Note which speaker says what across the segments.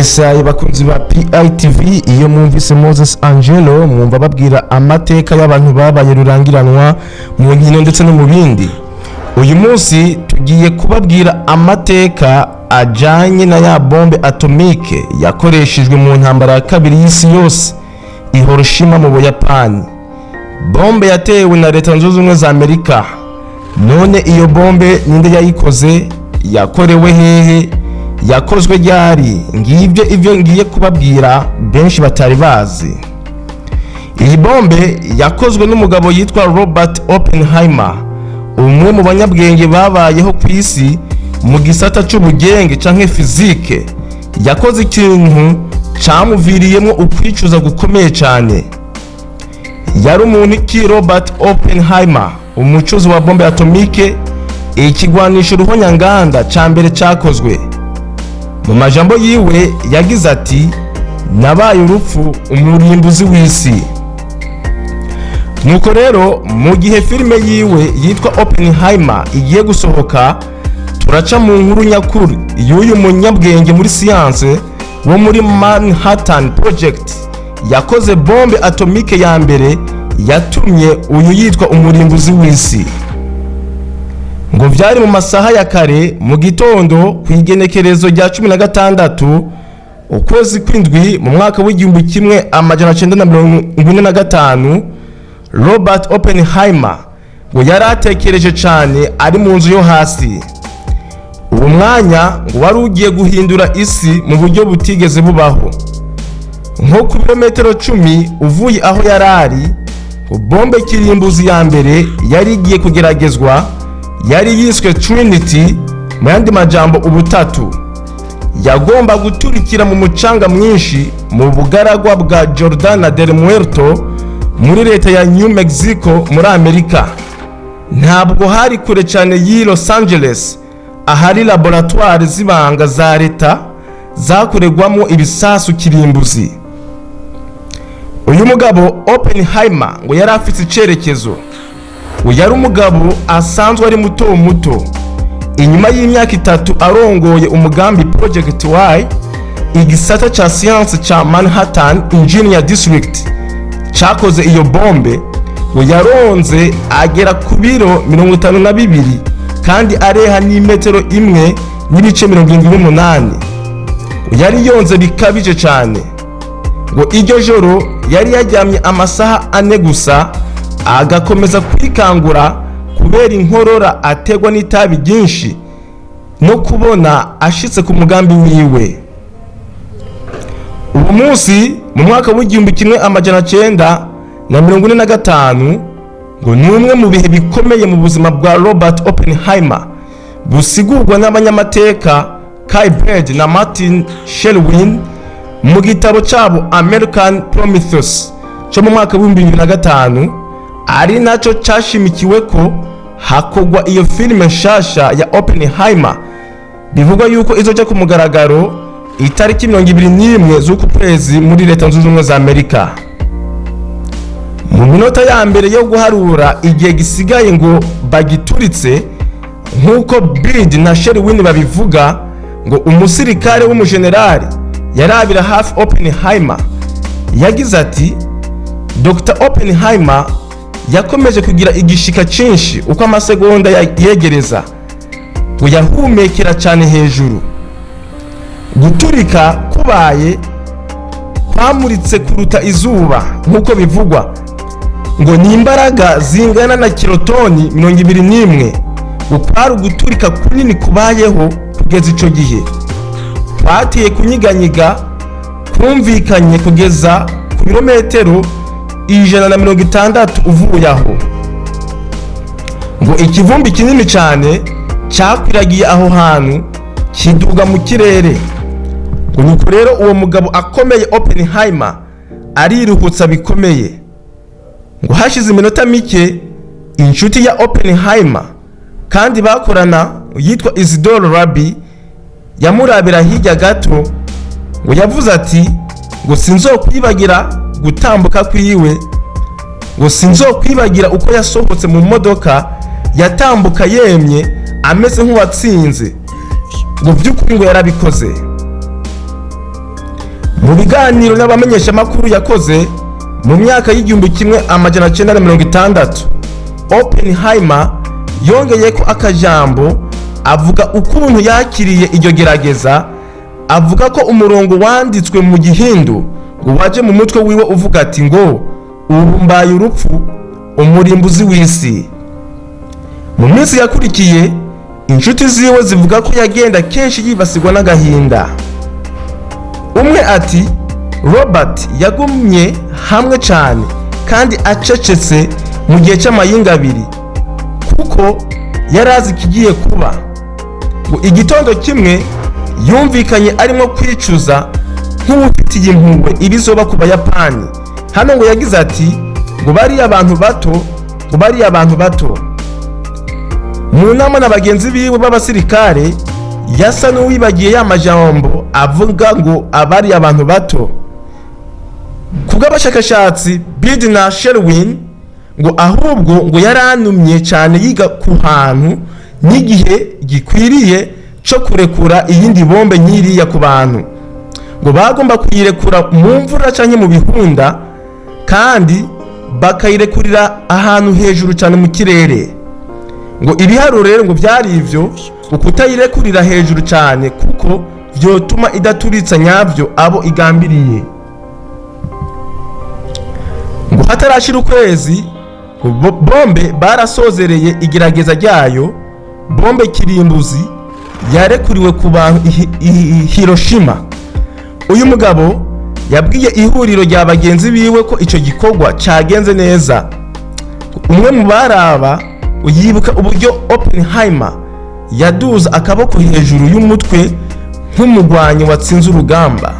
Speaker 1: Yesaye bakunzi ba PITV iyo mwumvise Moses Angelo mwumva babwira amateka y'abantu babaye rurangiranwa mu nkino ndetse no mu bindi. Uyu munsi tugiye kubabwira amateka ajanye na ya bombe atomike yakoreshejwe mu ntambara ya kabiri y'isi yose i Hiroshima mu Buyapani. Bombe yatewe na Leta Zunze Ubumwe za Amerika. None iyo bombe ninde yayikoze? Yakorewe hehe? Yakozwe ryari? Ngibyo ivyo ngiye kubabwira benshi batari bazi. Iyi bombe yakozwe n'umugabo yitwa Robert Oppenheimer, umwe mu banyabwenge babayeho kw'isi mu gisata c'ubugenge canke fizike. Yakoze ikintu camuviriyemwo ukwicuza gukomeye cane. Yari umuntu ki Robert Oppenheimer? Umucuzi wa bombe atomike, ikigwanisho ruhonyanganda ca mbere cakozwe. Mu majambo yiwe yagize ati, nabaye urupfu umurimbuzi w'isi. Nuko rero mu gihe filime yiwe yitwa Oppenheimer igiye gusohoka, turaca mu nkuru nyakuri y'uyu munyabwenge muri siyanse wo muri Manhattan Project yakoze bombe atomike ya mbere yatumye uyu yitwa umurimbuzi w'isi. Ngo vyari mu masaha ya kare mu gitondo kw'igenekerezo rya 16 ukwezi kw'indwi mu mwaka w'igihumbi kimwe amajana 1945, Robert Oppenheimer ngo yaratekereje cane ari mu nzu yo hasi. Uwo mwanya ngo wari ugiye guhindura isi mu buryo butigeze bubaho. Nko ku birometero 10 uvuye aho yarari, bombe kirimbuzi ya mbere yari igiye kugeragezwa, yari yiswe Trinity, mu yandi majambo ubutatu. Yagomba guturikira mu mucanga mwinshi mu bugaragwa bwa Jordana del Muerto muri leta ya New Mexico muri Amerika. Ntabwo hari kure cyane y'i Los Angeles ahari laboratoire zibanga za leta zakoregwamo ibisasu kirimbuzi. Uyu mugabo Oppenheimer ngo yari afite icerekezo. Yari umugabo asanzwe ari muto muto. Inyuma y'imyaka 3 arongoye umugambi Project Y, igisata ca science ca Manhattan Engineer District cakoze iyo bombe, ngo yaronze agera ku biro 52 kandi areha n'imetero 1.78. Yari yonze bikabije cane. Ngo iryo joro yari yajyamye amasaha 4 gusa, agakomeza kwikangura kubera inkorora ategwa n'itabi ryinshi no kubona ashitse ku mugambi wiwe. Uwo munsi mu mwaka w'igihumbi kimwe amajana 945, ngo numwe mu bihe bikomeye mu buzima bwa Robert Oppenheimer busigurwa n'abanyamateka Kai Bird na Martin Shelwin mu gitabo cabo American Prometheus cyo mu mwaka w'2005, ari naco cashimikiwe ko hakogwa iyo filime nshasha ya Oppenheimer. Bivugwa yuko izoja ku mugaragaro itariki 21 z'uku kwezi muri Leta Zunze Ubumwe za Amerika. Mu minota ya mbere yo guharura igihe gisigaye ngo bagituritse, nkuko Bird na Shelwin babivuga, ngo umusirikare w'umugenerali yarabira hafi Oppenheimer. Yagize ati, Dr. Oppenheimer yakomeje kugira igishika cinshi uko amasegonda yegereza, ngo yahumekera cyane hejuru. Guturika kubaye kwamuritse kuruta izuba nkuko bivugwa, ngo ni imbaraga zingana na kilotoni 21. Ukwari uguturika kunini kubayeho kugeza ico gihe. Kwateye kunyiganyiga kumvikanye kugeza ku birometero 160 uvuye aho. Ngo ikivumbi kinini cyane cyakwiragiye aho hantu kiduga mu kirere. Ngo nuko rero uwo mugabo akomeye Oppenheimer ariruhutsa bikomeye. Ngo hashize iminota mike, inshuti ya Oppenheimer kandi bakorana yitwa Isidore Rabi yamurabira hirya gato, ngo yavuze ati, ngo sinzokwibagira gutambuka kwiwe, ngo sinzokwibagira uko yasohotse mu modoka yatambuka yemye ameze nk'uwatsinze. Ngo by'ukuri ngo yarabikoze. mu biganiro n'abamenyeshamakuru yakoze mu myaka y'igihumbi kimwe amajana 1960, Oppenheimer yongeye ko akajambo avuga ukuntu yakiriye iryo gerageza, avuga ko umurongo wanditswe mu gihindu waje mu mutwe wiwe uvuga ati ngo ubu mbaye urupfu, umurimbuzi w'isi. Mu minsi yakurikiye inshuti ziwe zivuga ko yagenda kenshi yibasirwa n'agahinda. Umwe ati Robert yagumye hamwe cyane kandi acecetse mu gihe cy'amayinga abiri kuko yari azi ikigiye kuba. Ngo igitondo kimwe yumvikanye arimo kwicuza nk'ufitiye impuhwe ibizoba ku Bayapani. Hano ngo yagize ati ngo bariya abantu bato. Mu nama na bagenzi biwe b'abasirikare yasa n'uwibagiye ya majambo avuga ngo abari abantu bato. Kubw'abashakashatsi Bid na Sherwin ngo ahubwo ngo yaranumye cyane yiga ku hantu n'igihe gikwiriye cyo kurekura iyindi bombe nyiriya ku bantu. Ngo bagomba kuyirekura mu mvura cyane mu bihunda kandi bakayirekurira ahantu hejuru cyane mu kirere. Ngo ibiharuro rero ngo byari ivyo kutayirekurira hejuru cyane kuko byotuma idaturitsa nyavyo abo igambiriye. Ngo hatarashira ukwezi bombe barasozereye igerageza ryayo. Bombe kirimbuzi yarekuriwe ku bantu Hiroshima. Uyu mugabo yabwiye ihuriro rya bagenzi biwe ko ico gikorwa cagenze neza. Umwe mu baraba uyibuka uburyo Oppenheimer yaduza akaboko hejuru y'umutwe nk'umugwanyi watsinze urugamba.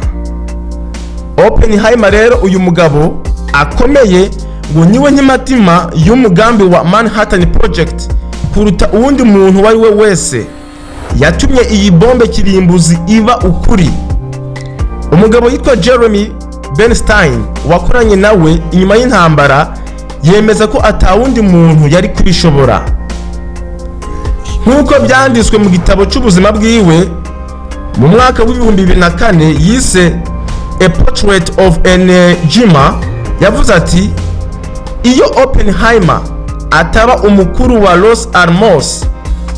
Speaker 1: Oppenheimer rero uyu mugabo akomeye ngo niwe nk'imatima y'umugambi wa Manhattan Project kuruta uwundi muntu wari we wese. Yatumye iyi bombe kirimbuzi iba ukuri. Umugabo yitwa Jeremy Bernstein wakoranye nawe inyuma y'intambara yemeza ko atawundi muntu yari kubishobora. Nk'uko byanditswe mu gitabo cy'ubuzima bwiwe mu mwaka w'2004 yise A Portrait of an Dreamer, yavuze ati iyo Oppenheimer ataba umukuru wa Los Alamos,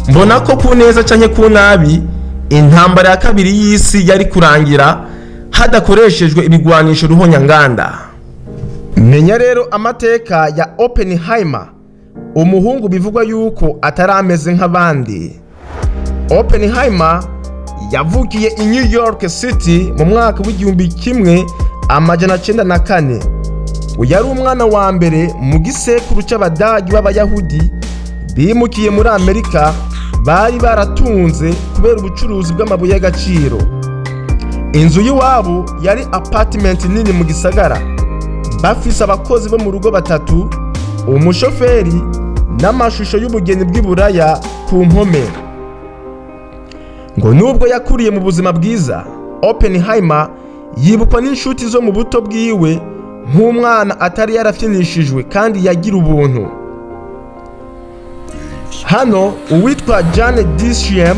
Speaker 1: mbona ko ku neza canke ku nabi intambara ya kabiri y'isi yari kurangira hadakoreshejwe ibigwanisho ruhonyanganda. Menya rero amateka ya Oppenheimer, umuhungu bivugwa yuko atarameze nk'abandi. Oppenheimer yavukiye i New York City mu mwaka w'igihumbi kimwe amajana 1904. Yari umwana wa mbere mu gisekuru cy'Abadagi b'Abayahudi bimukiye muri Amerika, bari baratunze kubera ubucuruzi bw'amabuye y'agaciro. Inzu y'iwabo yari apartment nini mu gisagara, bafise abakozi bo mu rugo batatu, umushoferi n'amashusho y'ubugeni bw'iburaya ku mpome. Ngo nubwo yakuriye mu buzima bwiza, Oppenheimer yibukwa n'inshuti zo mu buto bwiwe nk'umwana atari yarafyinishijwe kandi yagira ubuntu. Hano uwitwa Jane Dishem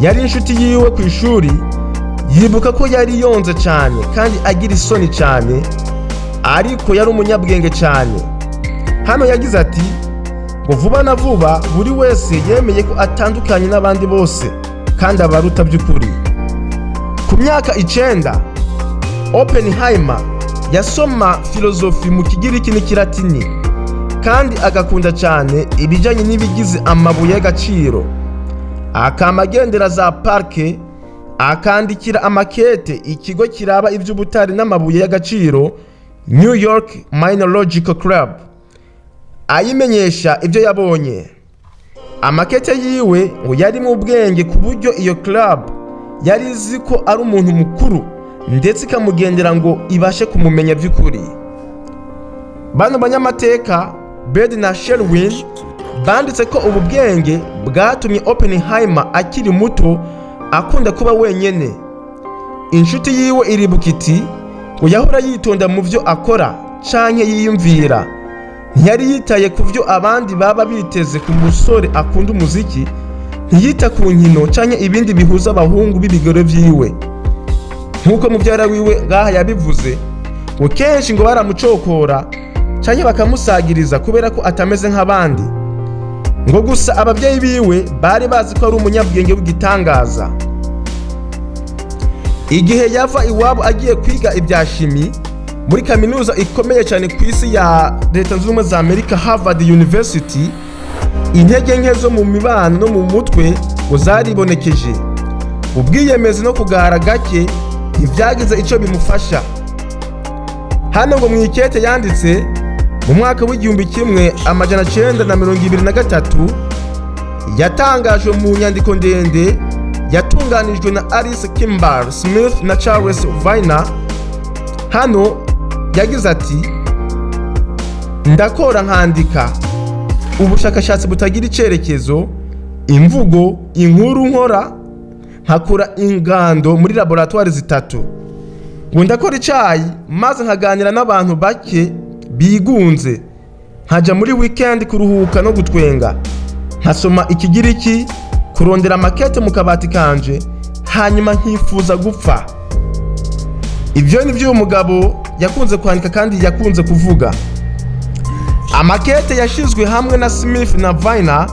Speaker 1: yari inshuti yiwe ku ishuri, yibuka ko yari yonze cyane kandi agira isoni cyane, ariko yari umunyabwenge cyane. Hano yagize ati ngo vuba na vuba buri wese yemeye ko atandukanye n'abandi bose kandi abaruta by'ukuri. Ku myaka 9 Oppenheimer yasoma filozofi mu Kigiriki n'Ikilatini kandi agakunda cyane ibijyanye n'ibigize amabuye y'agaciro. Akamagendera za parke, akandikira amakete ikigo kiraba iby'ubutari n'amabuye y'agaciro New York Mineralogical Club, ayimenyesha ibyo yabonye. Amakete yiwe ngo yari mu ubwenge ku buryo iyo club yari izi ko ari umuntu mukuru ndetse ikamugendera ngo ibashe kumumenya by'ukuri. Bano banyamateka Bed na Sherwin banditse ko ubu bwenge bwatumye Oppenheimer akiri muto akunda kuba wenyene. Inshuti yiwe iribuka iti ngo yahora yitonda mu byo akora canke yiyumvira, ntiyari yitaye ku byo abandi baba biteze ku musore akunda umuziki, ntiyita ku nkino canke ibindi bihuza abahungu b'ibigero vyiwe. nk'uko mubyara wiwe ngaha yabivuze ngo kenshi ngo baramucokora canke bakamusagiriza kubera ko atameze nk'abandi, ngo gusa ababyeyi biwe bari bazi ko ari umunyabwenge w'igitangaza. Igihe yava iwabo agiye kwiga ibya shimi muri kaminuza ikomeye cyane ku isi ya Leta Zunze Ubumwe za Amerika, Harvard University, intege nke zo mu mibano no mu mutwe ngo zaribonekeje. Ubwiyemezi no kugara gake ntibyagize icyo bimufasha. Hano ngo mu ikete yanditse mu mwaka w'1923 yatangajwe mu nyandiko ndende yatunganijwe na Alice Kimball Smith na Charles Viner. Hano yagize ati: ndakora nkandika ubushakashatsi butagira icyerekezo, imvugo, inkuru nkora, nkakora ingando muri laboratoire zitatu. Ngo ndakora icyayi maze nkaganira n'abantu bake bigunze, nkajya muri weekend kuruhuka no gutwenga, nkasoma ikigiriki, kurondera makete mu kabati kanje, hanyuma nkifuza gupfa. Ibyo ni byo uyu mugabo yakunze kwandika kandi yakunze kuvuga. Amakete yashizwe hamwe na Smith na Viner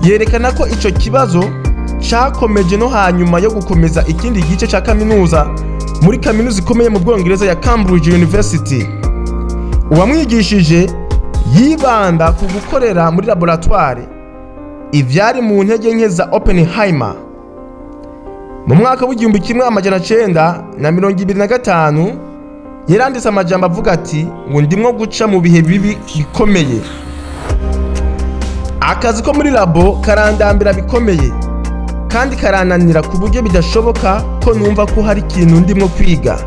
Speaker 1: yerekana ko icyo kibazo cyakomeje no hanyuma yo gukomeza ikindi gice cya kaminuza muri kaminuza ikomeye mu Bwongereza ya Cambridge University. Uwamwigishije yibanda ku gukorera muri laboratoire ivyari mu ntege nke za Oppenheimer. Mu mwaka w'1925 yaranditse amajambo avuga ati ngo ndimwo guca mu bihe bibi bikomeye. Akazi ko muri labo karandambira bikomeye kandi karananira ku buryo bidashoboka ko numva ko hari ikintu ndimwo kwiga.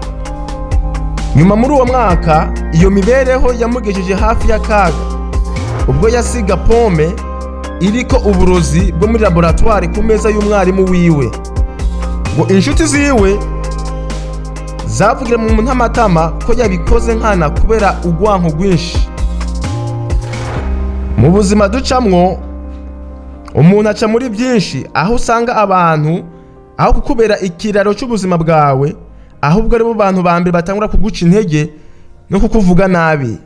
Speaker 1: Nyuma muri uwo mwaka iyo mibereho yamugejeje hafi y'akaga ubwo yasiga pome iriko uburozi bwo muri laboratoire ku meza y'umwarimu wiwe. Ngo inshuti ziwe zavugira mu ntamatama ko yabikoze nkana kubera ugwanko rwinshi. Mu buzima ducamwo umuntu aca muri byinshi, aho usanga abantu aho kukubera ikiraro cy'ubuzima bwawe ahubwo ari bo bantu bambere batangura kuguca intege no kukuvuga nabi.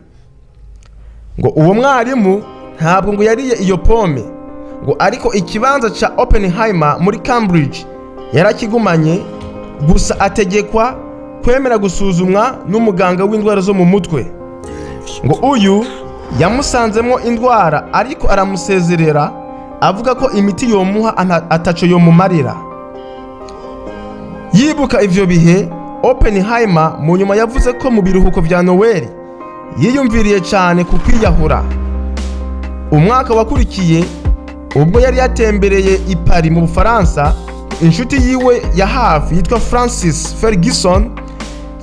Speaker 1: Ngo uwo mwarimu ntabwo ngo yariye iyo pome, ngo ariko ikibanza ca Oppenheimer muri Cambridge yarakigumanye, gusa ategekwa kwemera gusuzumwa n'umuganga w'indwara zo mu mutwe. Ngo uyu yamusanzemo indwara ariko aramusezerera avuga ko imiti yomuha ataco yomumarira. Yibuka ivyo bihe, Oppenheimer mu nyuma yavuze ko mu biruhuko vya Noel yiyumviriye cyane ku kwiyahura. Umwaka wakurikiye ubwo yari yatembereye i Paris mu Bufaransa, inshuti yiwe ya hafi yitwa Francis Ferguson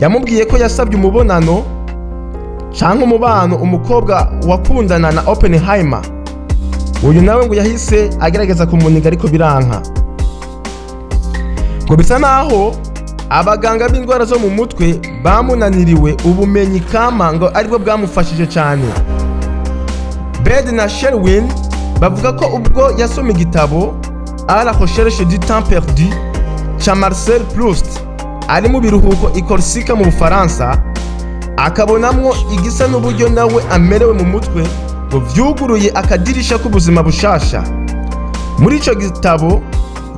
Speaker 1: yamubwiye ko yasabye umubonano canke umubano umukobwa wakundana na Oppenheimer. Uyu nawe ngo yahise agerageza kumuniga ariko biranka. Ngo bisa naho abaganga b'indwara zo mu mutwe bamunaniriwe ubumenyi kama ngo aribwo bwamufashije cyane. Bed na Sherwin bavuga ko ubwo yasoma igitabo à la recherche du temps perdu cha Marcel Proust ari mu biruhuko i Corsica mu Bufaransa, akabonamwo igisa n'uburyo nawe amerewe mu mutwe ngo vyuguruye akadirisha k'ubuzima bushasha. Muri ico gitabo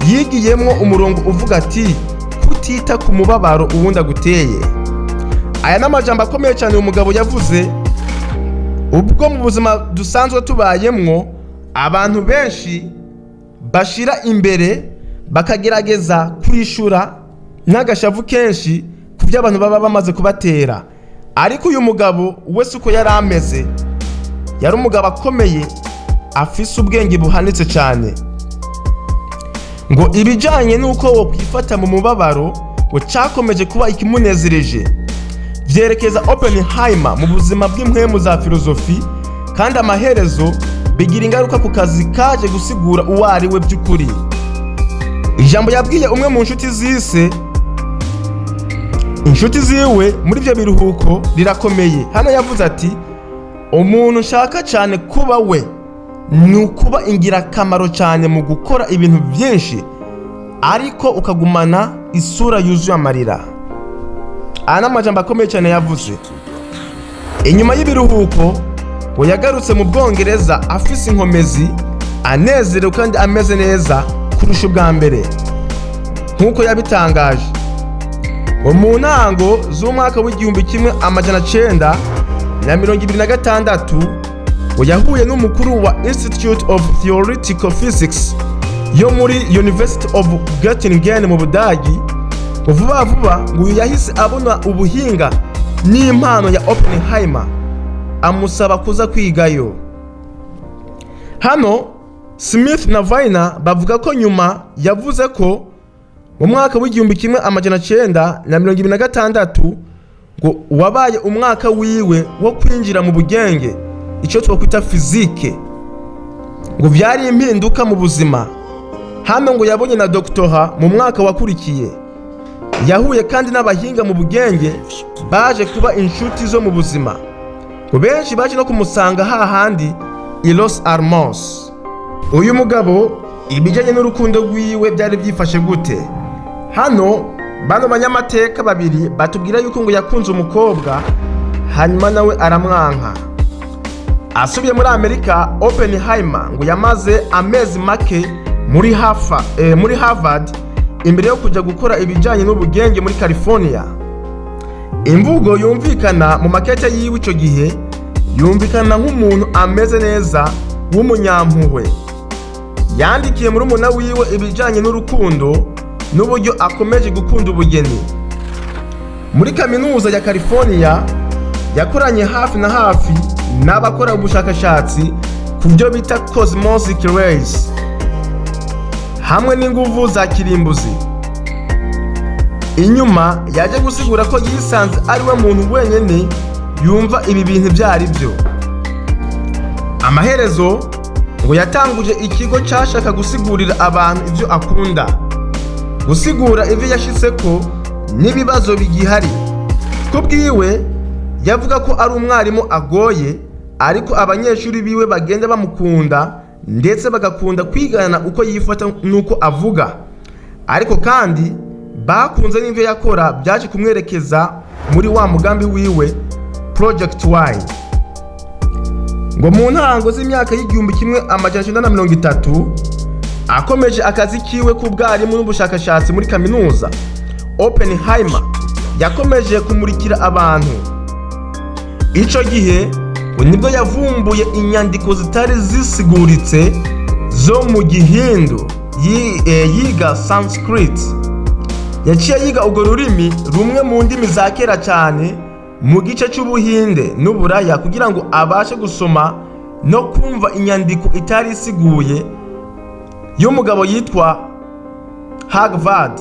Speaker 1: yigiyemwo umurongo uvuga ati kutita ku mubabaro uwundi aguteye. Aya n'amajambo akomeye cyane uyu mugabo yavuze. Ubwo mu buzima dusanzwe tubayemwo abantu benshi bashira imbere bakagerageza kwishura n'agashavu kenshi ku byo abantu baba bamaze kubatera, ariko uyu mugabo wese uko yari ameze yari umugabo akomeye afise ubwenge buhanitse cyane. Ngo ibijanye n'uko wo kwifata mu mubabaro ngo cyakomeje kuba ikimunezereje. Vyerekeza Oppenheimer mu buzima bw'impwemu za filozofi, kandi amaherezo bigira ingaruka ku kazi kaje gusigura uwo ari we by'ukuri. Ijambo yabwiye umwe mu nshuti zise inshuti ziwe muri byo biruhuko rirakomeye. Hano yavuze ati umuntu nshaka cyane kuba we ni ukuba ingirakamaro cyane mu gukora ibintu byinshi ariko ukagumana isura yuzuye amarira. aya ni amajambo akomeye cyane yavuze. Inyuma y'ibiruhuko ngo yagarutse mu Bwongereza afise inkomezi, anezerewe kandi ameze neza kurusha ubwa mbere nk'uko yabitangaje. Mu ntango z'umwaka w'1926 ngo yahuye n'umukuru wa Institute of Theoretical Physics yo muri University of Göttingen mu Budagi. Vuba vuba ngo yahise abona ubuhinga n'impano ya Oppenheimer, amusaba kuza kwigayo. Hano Smith na Weiner bavuga ko nyuma yavuze ko mu mwaka w'1926 ngo wabaye umwaka wiwe wo kwinjira mu bugenge, icyo twakwita fizike, ngo byari impinduka mu buzima. Hano ngo yabonye na doctora mu mwaka wakurikiye. Yahuye kandi n'abahinga mu bugenge baje kuba inshuti zo mu buzima, ngo benshi baje no kumusanga hahandi i Los Alamos. Uyu mugabo ibijyanye n'urukundo rwiwe byari byifashe gute? Hano bano banyamateka babiri batubwira yuko ngo yakunze umukobwa hanyuma nawe aramwanka. Asubiye muri Amerika, Oppenheimer ngo yamaze amezi make muri Harvard imbere yo kujya gukora ibijyanye n'ubugenge muri California. Imvugo yumvikana mu makete yiwe icyo gihe yumvikana nk'umuntu ameze neza w'umunyampuhwe. Yandikiye muri murumuna wiwe ibijyanye n'urukundo n'uburyo akomeje gukunda ubugeni. Muri kaminuza ya California yakoranye hafi na hafi n'abakora ubushakashatsi ku byo bita cosmic rays hamwe n'inguvu za kirimbuzi. Inyuma yaje gusigura ko yisanze ari we muntu wenyine yumva ibi bintu byari byo. Amaherezo ngo yatanguje ikigo cyashaka gusigurira abantu ibyo akunda, gusigura ibyo yashyize ko n'ibibazo bigihari. Ko bwiwe yavuga ko ari umwarimu agoye, ariko abanyeshuri biwe bagenda bamukunda ndetse bagakunda kwigana uko yifata n'uko avuga, ariko kandi bakunze n'ibyo yakora byaje kumwerekeza muri wa mugambi wiwe Project Y. Ngo mu ntango z'imyaka y'1930 akomeje akazi kiwe k'ubwarimu n'ubushakashatsi muri kaminuza, Oppenheimer yakomeje kumurikira abantu. Icyo gihe nibwo yavumbuye inyandiko zitari zisiguritse zo mu Gihindu, yiga Sanskrit. Yaciye yiga urwo rurimi rumwe mu ndimi za kera cyane mu gice cy'Ubuhinde n'Uburaya kugira ngo abashe gusoma no kumva inyandiko itari isiguye y'umugabo yitwa Harvard